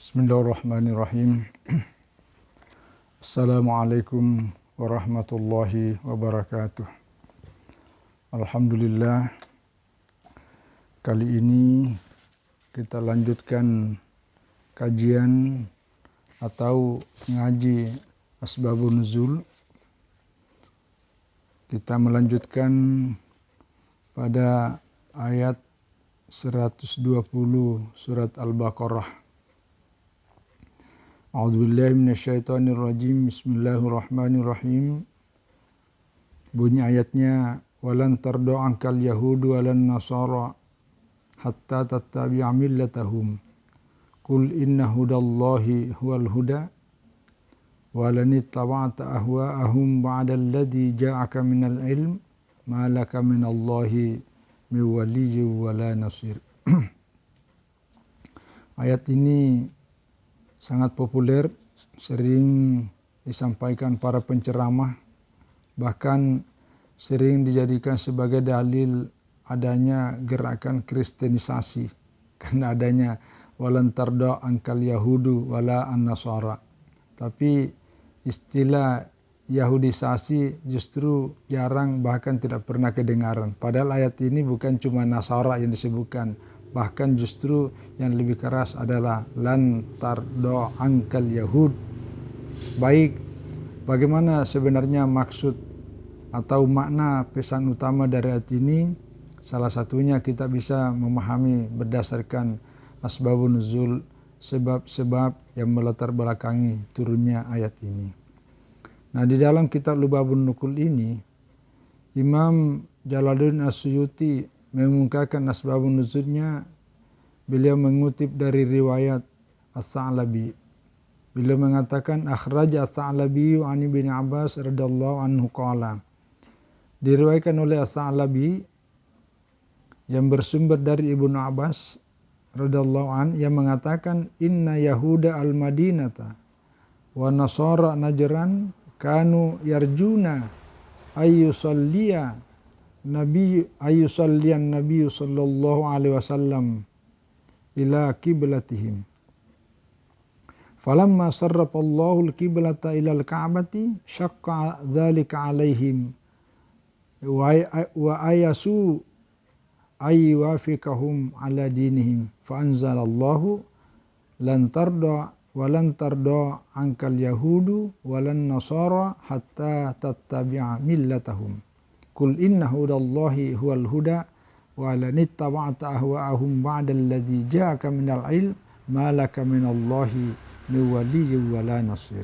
Bismillahirrahmanirrahim. Assalamualaikum warahmatullahi wabarakatuh. Alhamdulillah, kali ini kita lanjutkan kajian atau ngaji Asbabun Nuzul. Kita melanjutkan pada ayat 120 surat Al-Baqarah. A'udzubillahi minasyaitonirrajim. Bismillahirrahmanirrahim. Bunyi ayatnya, walan tarda ankal yahudu walan nasara hatta tattabi'a millatahum. Qul inna hudallahi huwal huda walan ittaba'ta ahwa'ahum ba'da alladhi ja'aka minal ilm ma laka minallahi min waliyyin wala nasir. Ayat ini sangat populer, sering disampaikan para penceramah, bahkan sering dijadikan sebagai dalil adanya gerakan kristenisasi karena adanya walan tarda ankal yahudu wala an-nasara. Tapi istilah Yahudisasi justru jarang, bahkan tidak pernah kedengaran. Padahal ayat ini bukan cuma Nasara yang disebutkan, bahkan justru yang lebih keras adalah lan tardo angkal yahud. Baik, bagaimana sebenarnya maksud atau makna pesan utama dari ayat ini? Salah satunya kita bisa memahami berdasarkan asbabun nuzul, sebab-sebab yang melatar belakangi turunnya ayat ini. Nah, di dalam kitab Lubabun Nukul ini, Imam Jalaluddin As-Suyuti mengungkapkan asbabun nuzulnya. Beliau mengutip dari riwayat As-Sa'labi. Beliau mengatakan akhraja As-Sa'labi an Ibnu Abbas radhiyallahu anhu qala. Diriwayatkan oleh As-Sa'labi yang bersumber dari Ibnu Abbas radhiyallahu an yang mengatakan inna yahuda al-Madinata wa nasara Najran kanu yarjuna ayyusalliyan Nabi sallallahu alaihi wasallam ila qiblatihim. Falamma sarrafa Allahu al-qiblata ila al-Ka'bati syaqqa dzalika alaihim wa ayasu ay wafiqahum ala dinihim fa anzalallahu lan tarda walan tarda ankal yahudu walan nasara hatta tattabi'a millatahum. Qul inna hudallahi huwal huda wa lan ittaba'ta ahwa'ahum ba'da alladhi ja'aka minal ilm ma laka minallahi min waliyyin wala nasir.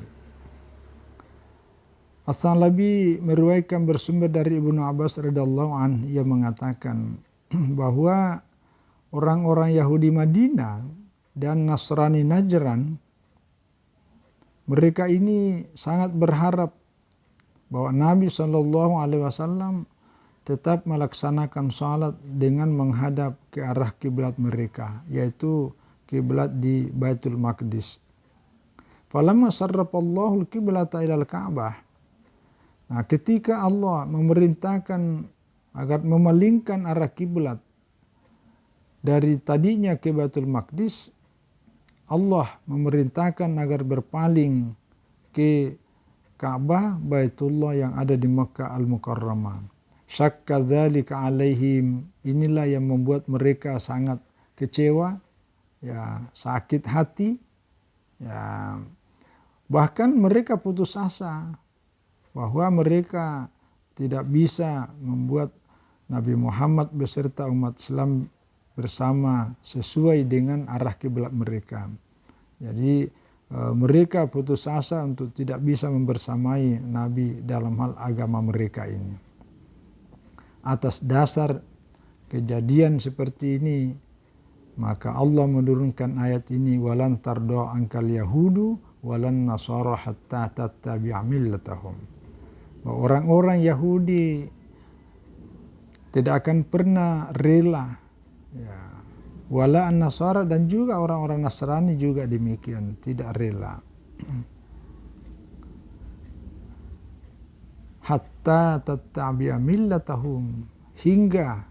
As-Sa'labi meriwayatkan bersumber dari Ibnu Abbas radhiyallahu anhu yang mengatakan bahwa orang-orang Yahudi Madinah dan Nasrani Najran, mereka ini sangat berharap bahwa Nabi SAW tetap melaksanakan salat dengan menghadap ke arah kiblat mereka, yaitu kiblat di Baitul Maqdis. Falamma sarrafallahu al-qiblata ilal Ka'bah. Nah, ketika Allah memerintahkan agar memalingkan arah kiblat dari tadinya ke Baitul Maqdis, Allah memerintahkan agar berpaling ke Ka'bah Baitullah yang ada di Makkah Al-Mukarramah. Syakka dzalika alaihim, inilah yang membuat mereka sangat kecewa, ya, sakit hati, ya, bahkan mereka putus asa bahwa mereka tidak bisa membuat Nabi Muhammad beserta umat Islam bersama sesuai dengan arah kiblat mereka. Jadi mereka putus asa untuk tidak bisa membersamai Nabi dalam hal agama mereka ini. Atas dasar kejadian seperti ini, maka Allah menurunkan ayat ini, walan tarda ankal yahudu walan nasara hatta tattabi'a millatahum. Orang-orang Yahudi tidak akan pernah rela, ya, wala an-nasara, dan juga orang-orang Nasrani juga demikian, tidak rela. Hatta tattabi'a millatahum, hingga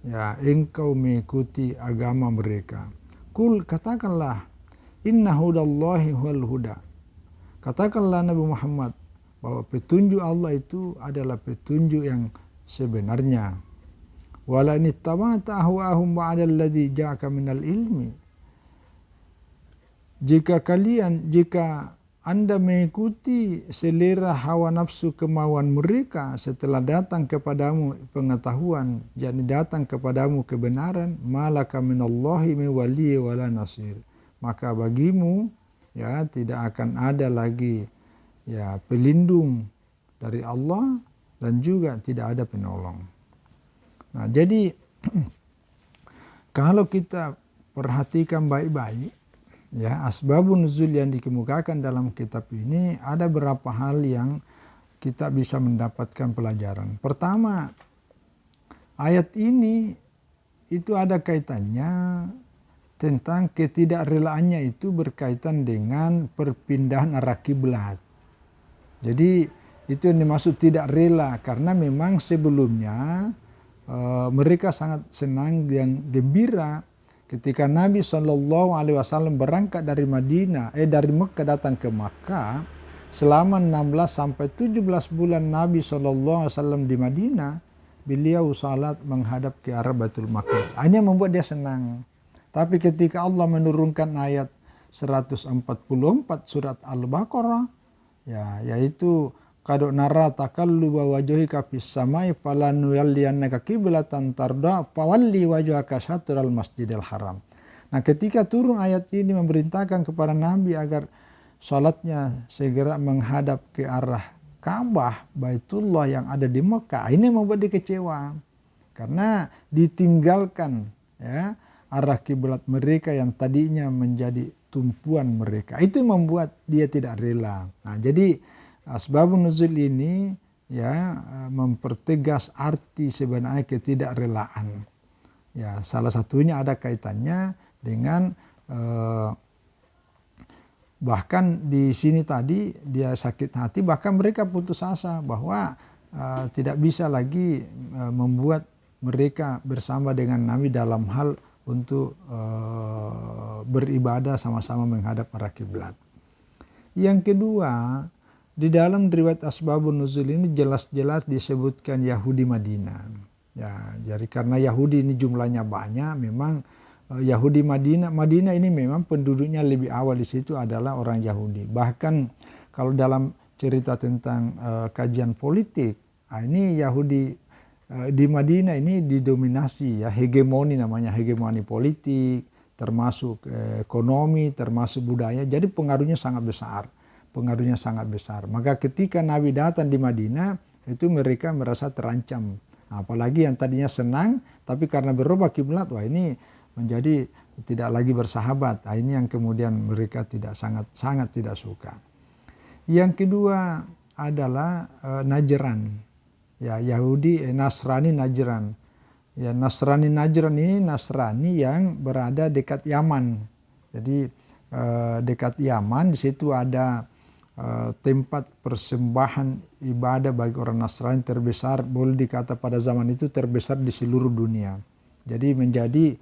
ya engkau mengikuti agama mereka. Kul, katakanlah, Inna hudallahi huwal huda. Katakanlah Nabi Muhammad bahwa petunjuk Allah itu adalah petunjuk yang sebenarnya. Wala in ittaba'ta ahwa'ahum ba'da alladzi ja'aka minal ilmi. Jika Anda mengikuti selera hawa nafsu kemauan mereka setelah datang kepadamu pengetahuan, yakni datang kepadamu kebenaran, malaka minallahi min waliyyin wala nasir. Maka bagimu ya tidak akan ada lagi ya pelindung dari Allah dan juga tidak ada penolong. Nah, jadi kalau kita perhatikan baik-baik ya, asbabun nuzul yang dikemukakan dalam kitab ini ada beberapa hal yang kita bisa mendapatkan pelajaran. Pertama, ayat ini itu ada kaitannya tentang ketidakrelaannya itu berkaitan dengan perpindahan arah kiblat. Jadi itu yang dimaksud tidak rela, karena memang sebelumnya mereka sangat senang dan gembira ketika Nabi SAW berangkat dari dari Mekah datang ke Makkah. Selama 16 sampai 17 bulan Nabi SAW di Madinah, beliau salat menghadap ke arah Baitul Maqdis. Hanya membuat dia senang. Tapi ketika Allah menurunkan ayat 144 surat Al-Baqarah, yaitu qad nara taqalluba wajhika fis samai falanuwalliyannaka qiblatan tarda fawalli wajhaka syatral masjidil haram. Nah, ketika turun ayat ini memerintahkan kepada Nabi agar salatnya segera menghadap ke arah Ka'bah Baitullah yang ada di Mekah, ini membuat dia kecewa karena ditinggalkan ya arah kiblat mereka yang tadinya menjadi tumpuan mereka. Itu membuat dia tidak rela. Nah, jadi asbabun nuzul ini ya mempertegas arti sebenarnya ketidakrelaan. Ya, salah satunya ada kaitannya dengan bahkan di sini tadi dia sakit hati, bahkan mereka putus asa bahwa tidak bisa lagi membuat mereka bersama dengan Nabi dalam hal untuk beribadah sama-sama menghadap arah kiblat. Yang kedua, di dalam riwayat asbabun nuzul ini jelas-jelas disebutkan Yahudi Madinah. Ya, jadi karena Yahudi ini jumlahnya banyak, memang Yahudi Madinah ini memang penduduknya lebih awal di situ adalah orang Yahudi. Bahkan kalau dalam cerita tentang kajian politik, ini Yahudi di Madinah ini didominasi ya hegemoni, namanya hegemoni politik, termasuk ekonomi, termasuk budaya. Jadi pengaruhnya sangat besar. Maka ketika Nabi datang di Madinah, itu mereka merasa terancam. Apalagi yang tadinya senang, tapi karena berubah kiblat, wah ini menjadi tidak lagi bersahabat. Nah, ini yang kemudian mereka sangat tidak suka. Yang kedua adalah Najran. Ya, Yahudi Nasrani Najran. Ya, Nasrani Najran ini Nasrani yang berada dekat Yaman. Jadi dekat Yaman, di situ ada tempat persembahan ibadah bagi orang Nasrani terbesar, boleh dikata pada zaman itu terbesar di seluruh dunia. Jadi menjadi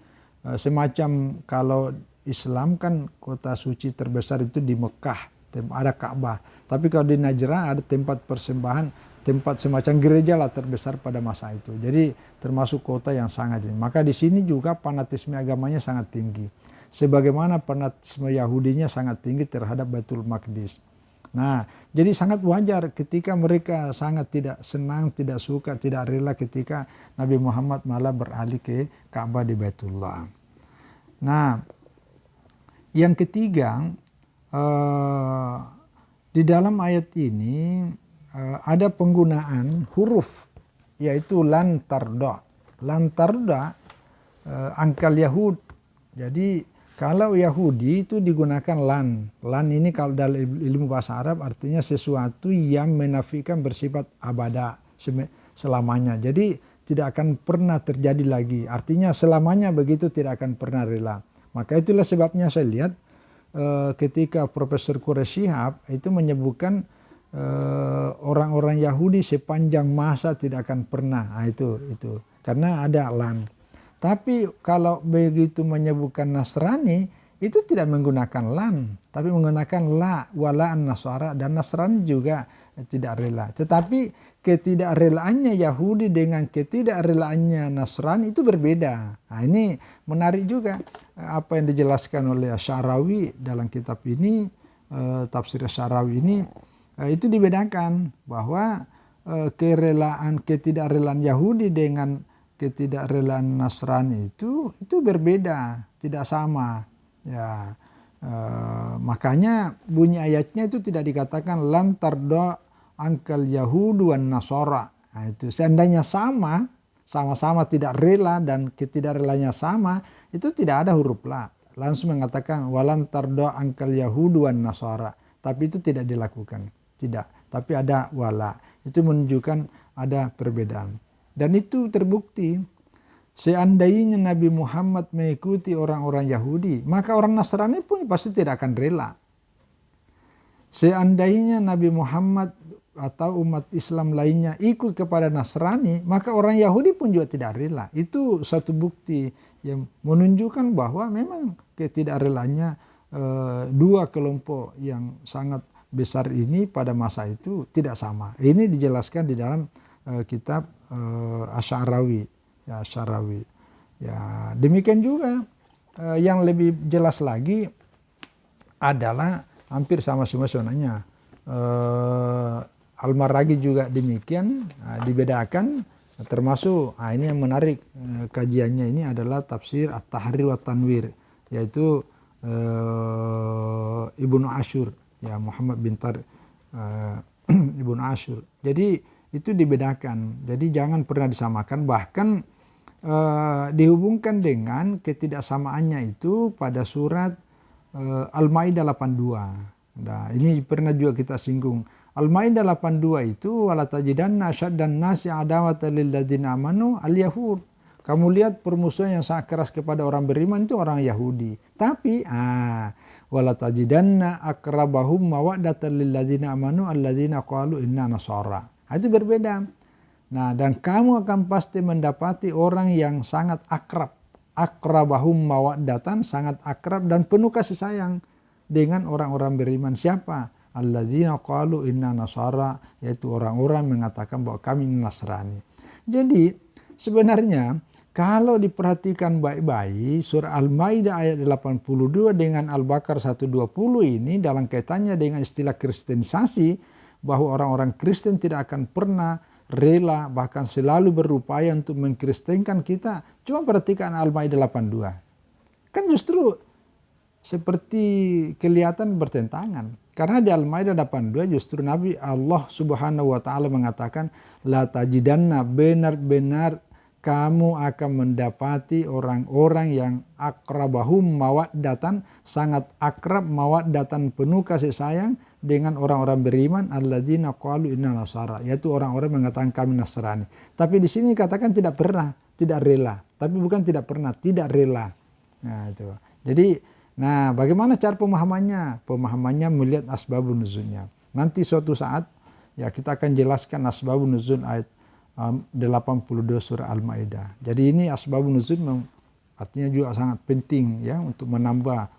semacam, kalau Islam kan kota suci terbesar itu di Mekah, ada Ka'bah. Tapi kalau di Najran ada tempat persembahan, tempat semacam gereja lah terbesar pada masa itu. Jadi termasuk kota yang sangat ini. Maka di sini juga fanatisme agamanya sangat tinggi. Sebagaimana fanatisme Yahudinya sangat tinggi terhadap Baitul Maqdis. Nah, jadi sangat wajar ketika mereka sangat tidak senang, tidak suka, tidak rela ketika Nabi Muhammad malah beralih ke Ka'bah di Baitullah. Nah, yang ketiga, di dalam ayat ini ada penggunaan huruf, yaitu lan tarda. Lan tarda angkal Yahud. Jadi kalau Yahudi itu digunakan lan. Lan ini kalau dalam ilmu bahasa Arab artinya sesuatu yang menafikan bersifat abada, selamanya. Jadi tidak akan pernah terjadi lagi. Artinya selamanya begitu, tidak akan pernah rela. Maka itulah sebabnya saya lihat ketika Profesor Quraish Shihab itu menyebutkan orang-orang Yahudi sepanjang masa tidak akan pernah. Nah, itu karena ada lan. Tapi kalau begitu menyebutkan Nasrani, itu tidak menggunakan lam, tapi menggunakan la, wala an-nasara, dan Nasrani juga tidak rela. Tetapi ketidakrelaannya Yahudi dengan ketidakrelaannya Nasrani itu berbeda. Nah, ini menarik juga apa yang dijelaskan oleh Asy'arawi dalam kitab ini, tafsir Asy'arawi ini, itu dibedakan bahwa ketidakrelaan Yahudi dengan ketidakrelaan Nasrani itu berbeda, tidak sama. Ya, makanya bunyi ayatnya itu tidak dikatakan lan tarda angkal Yahudu wan Nasara. Nah, itu seandainya sama-sama tidak rela dan ketidakrelanya sama, itu tidak ada huruf la. Langsung mengatakan walan tarda angkal Yahudu wan Nasara. Tapi itu tidak dilakukan. Tidak. Tapi ada wala. Itu menunjukkan ada perbedaan. Dan itu terbukti. Seandainya Nabi Muhammad mengikuti orang-orang Yahudi, maka orang Nasrani pun pasti tidak akan rela. Seandainya Nabi Muhammad atau umat Islam lainnya ikut kepada Nasrani, maka orang Yahudi pun juga tidak rela. Itu satu bukti yang menunjukkan bahwa memang ketidakrelannya dua kelompok yang sangat besar ini pada masa itu tidak sama. Ini dijelaskan di dalam kitab Asy'arawi. Ya, Asy'arawi. Ya, demikian juga yang lebih jelas lagi adalah hampir sama semua sebenarnya. Al-Maraghi juga demikian, dibedakan, termasuk ini yang menarik kajiannya ini adalah tafsir At-Tahrir wa Tanwir, yaitu Ibnu Asyur, ya Muhammad bin Ibnu Asyur. Jadi itu dibedakan, jadi jangan pernah disamakan, bahkan dihubungkan dengan ketidaksamaannya itu pada surat Al-Maidah 82. Nah, ini pernah juga kita singgung. Al-Maidah 82 itu wala tajidanna asyaddan nasi adawatan lil ladzina amanu al-yahud. Kamu lihat permusuhan yang sangat keras kepada orang beriman itu orang Yahudi. Tapi wala tajidanna aqrabahum mawaddatan lil ladzina amanu alladzina qalu inna nasara. Itu berbeda. Nah, dan kamu akan pasti mendapati orang yang sangat akrab. Aqrabahum mawaddatan, sangat akrab dan penuh kasih sayang dengan orang-orang beriman. Siapa? Alladzina qalu inna nasara, yaitu orang-orang mengatakan bahwa kami Nasrani. Jadi sebenarnya kalau diperhatikan baik-baik, surah Al-Maidah ayat 82 dengan Al-Baqarah 120 ini dalam kaitannya dengan istilah kristenisasi, bahwa orang-orang Kristen tidak akan pernah rela, bahkan selalu berupaya untuk mengkristenkan kita. Cuma perhatikan Al-Maidah 82. Kan justru seperti kelihatan bertentangan. Karena di Al-Maidah 82 justru Nabi Allah Subhanahu wa taala mengatakan la tajidanna, benar-benar kamu akan mendapati orang-orang yang akrabahum mawaddatan, sangat akrab, mawaddatan, penuh kasih sayang dengan orang-orang beriman, alladzina qalu inna nasara, yaitu orang-orang mengatakan kami Nasrani. Tapi di sini katakan tidak pernah, tidak rela. Tapi bukan tidak pernah, tidak rela. Nah, itu. Jadi bagaimana cara pemahamannya? Pemahamannya melihat asbabun nuzulnya. Nanti suatu saat ya kita akan jelaskan asbabun nuzul ayat 82 surah Al-Maidah. Jadi ini asbabun nuzul artinya juga sangat penting ya untuk menambah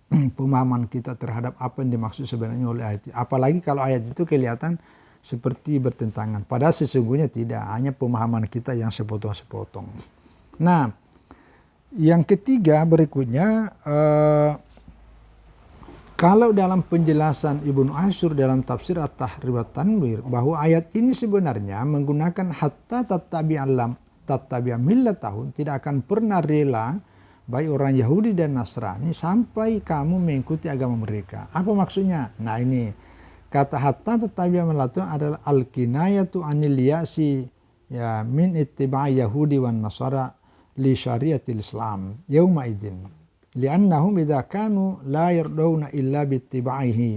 pemahaman kita terhadap apa yang dimaksud sebenarnya oleh ayat. Apalagi kalau ayat itu kelihatan seperti bertentangan. Padahal sesungguhnya tidak, hanya pemahaman kita yang sepotong-sepotong. Nah, yang ketiga berikutnya, kalau dalam penjelasan Ibnu Asyur dalam tafsir At-Tahrir wa Tanwir, bahwa ayat ini sebenarnya menggunakan hatta tattabi'a millatahum, tidak akan pernah rela baik orang Yahudi dan Nasrani sampai kamu mengikuti agama mereka. Apa maksudnya? Nah, ini kata hatta tattabi'a millatahum adalah al-kinayatu anil ya'si ya min ittiba'i Yahudi wan Nasara li syariatil Islam yauma idzin li'annahum idza kanu la yardawna illa bittiba'ihi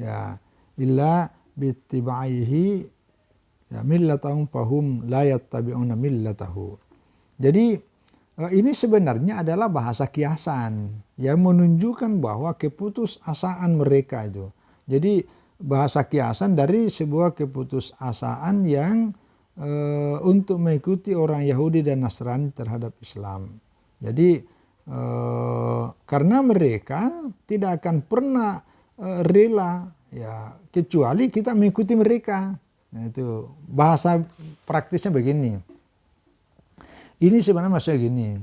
ya illa bittiba'ihi ya millatahum fahum la yattabi'una millatahu. Jadi ini sebenarnya adalah bahasa kiasan yang menunjukkan bahwa keputusasaan mereka itu. Jadi bahasa kiasan dari sebuah keputusasaan yang untuk mengikuti orang Yahudi dan Nasrani terhadap Islam. Jadi Karena mereka tidak akan pernah rela ya kecuali kita mengikuti mereka. Nah, itu bahasa praktisnya begini. Ini sebenarnya maksudnya gini.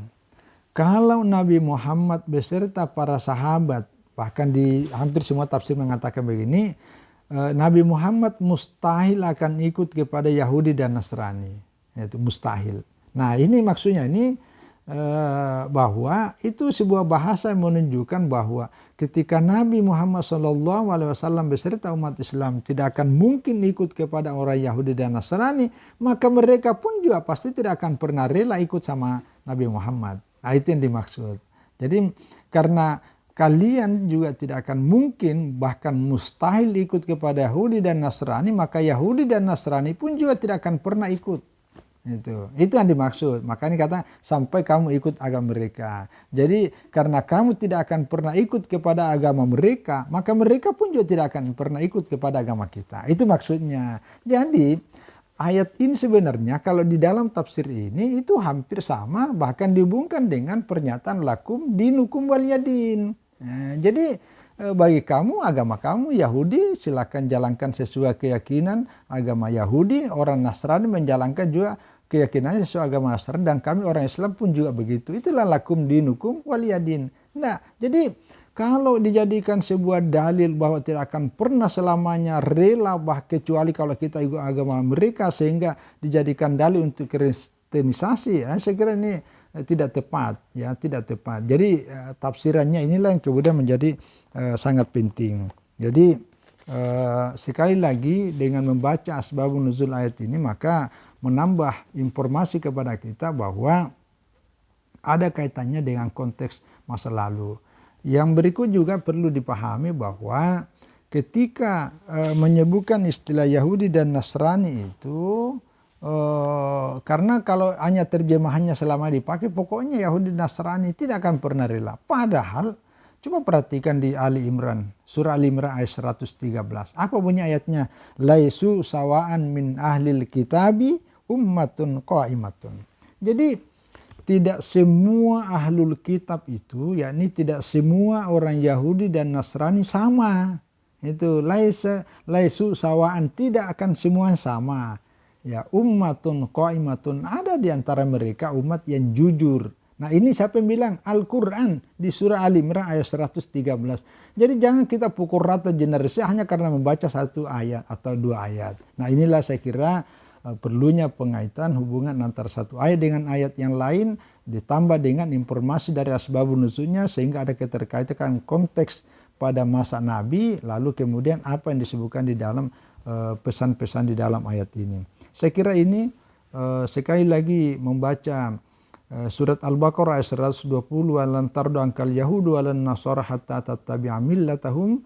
Kalau Nabi Muhammad beserta para sahabat, bahkan di hampir semua tafsir mengatakan begini, Nabi Muhammad mustahil akan ikut kepada Yahudi dan Nasrani. Itu mustahil. Nah ini maksudnya ini bahwa itu sebuah bahasa yang menunjukkan bahwa ketika Nabi Muhammad SAW beserta umat Islam tidak akan mungkin ikut kepada orang Yahudi dan Nasrani, maka mereka pun juga pasti tidak akan pernah rela ikut sama Nabi Muhammad. Nah, itu yang dimaksud. Jadi karena kalian juga tidak akan mungkin bahkan mustahil ikut kepada Yahudi dan Nasrani, maka Yahudi dan Nasrani pun juga tidak akan pernah ikut. Itu yang dimaksud. Makanya kata sampai kamu ikut agama mereka. Jadi karena kamu tidak akan pernah ikut kepada agama mereka, maka mereka pun juga tidak akan pernah ikut kepada agama kita. Itu maksudnya. Jadi ayat ini sebenarnya kalau di dalam tafsir ini itu hampir sama, bahkan dihubungkan dengan pernyataan lakum dinukum waliyadin. Jadi bagi kamu, agama kamu Yahudi silakan jalankan sesuai keyakinan agama Yahudi, orang Nasrani menjalankan juga keyakinannya sesuai agama Nasrani, dan kami orang Islam pun juga begitu. Itulah lakum dinukum waliyadin. Nah, jadi kalau dijadikan sebuah dalil bahwa tidak akan pernah selamanya rela kecuali kalau kita ikut agama mereka sehingga dijadikan dalil untuk kristenisasi, saya kira ini tidak tepat, ya tidak tepat. Jadi tafsirannya inilah yang kemudian menjadi sangat penting. Jadi sekali lagi dengan membaca asbabun nuzul ayat ini maka menambah informasi kepada kita bahwa ada kaitannya dengan konteks masa lalu. Yang berikut juga perlu dipahami bahwa ketika menyebutkan istilah Yahudi dan Nasrani itu karena kalau hanya terjemahannya selama dipakai pokoknya Yahudi dan Nasrani tidak akan pernah rela. Padahal coba perhatikan di Ali Imran, surah Ali Imran ayat 113. Apa bunyi ayatnya? Laisu sawaan min ahlil kitabi ummatun qaimatun. Jadi tidak semua ahlul kitab itu, yakni tidak semua orang Yahudi dan Nasrani sama. Itu laisu sawaan, tidak akan semua sama. Ya, ummatun qaimatun, ada di antara mereka umat yang jujur. Nah ini siapa yang bilang? Al-Quran di surah Ali Imran ayat 113. Jadi jangan kita pukul rata generasi hanya karena membaca satu ayat atau dua ayat. Nah inilah saya kira perlunya pengaitan hubungan antara satu ayat dengan ayat yang lain ditambah dengan informasi dari asbabun nuzulnya sehingga ada keterkaitan konteks pada masa Nabi lalu kemudian apa yang disebutkan di dalam pesan-pesan di dalam ayat ini. Saya kira ini sekali lagi membaca surat Al-Baqarah ayat 120 walan tardu ankal yahudu walan nasara hatta tattabi'a millatahum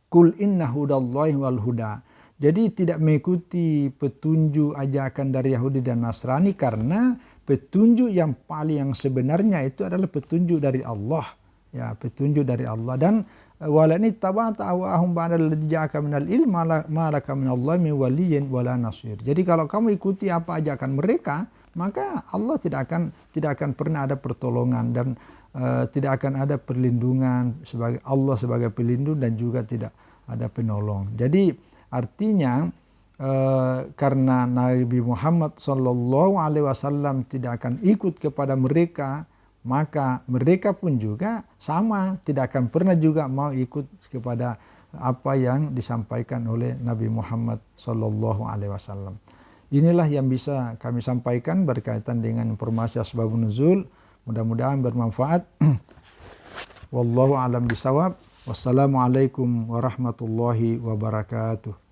kul inna hudallahi wal huda. Jadi tidak mengikuti petunjuk ajakan dari Yahudi dan Nasrani karena petunjuk yang paling yang sebenarnya itu adalah petunjuk dari Allah. Ya, petunjuk dari Allah. Dan walani tabata awahum ba'dal ladzi ja'aka minal ilmi ma laka minallahi min waliyyin wala nasir. Jadi kalau kamu ikuti apa ajakan mereka, maka Allah tidak akan pernah ada pertolongan dan tidak akan ada perlindungan sebagai Allah sebagai pelindung dan juga tidak ada penolong. Jadi artinya karena Nabi Muhammad SAW tidak akan ikut kepada mereka, maka mereka pun juga sama tidak akan pernah juga mau ikut kepada apa yang disampaikan oleh Nabi Muhammad SAW. Inilah yang bisa kami sampaikan berkaitan dengan informasi asbabun nuzul. Mudah-mudahan bermanfaat. Wallahu a'lam bishawab. Wassalamualaikum warahmatullahi wabarakatuh.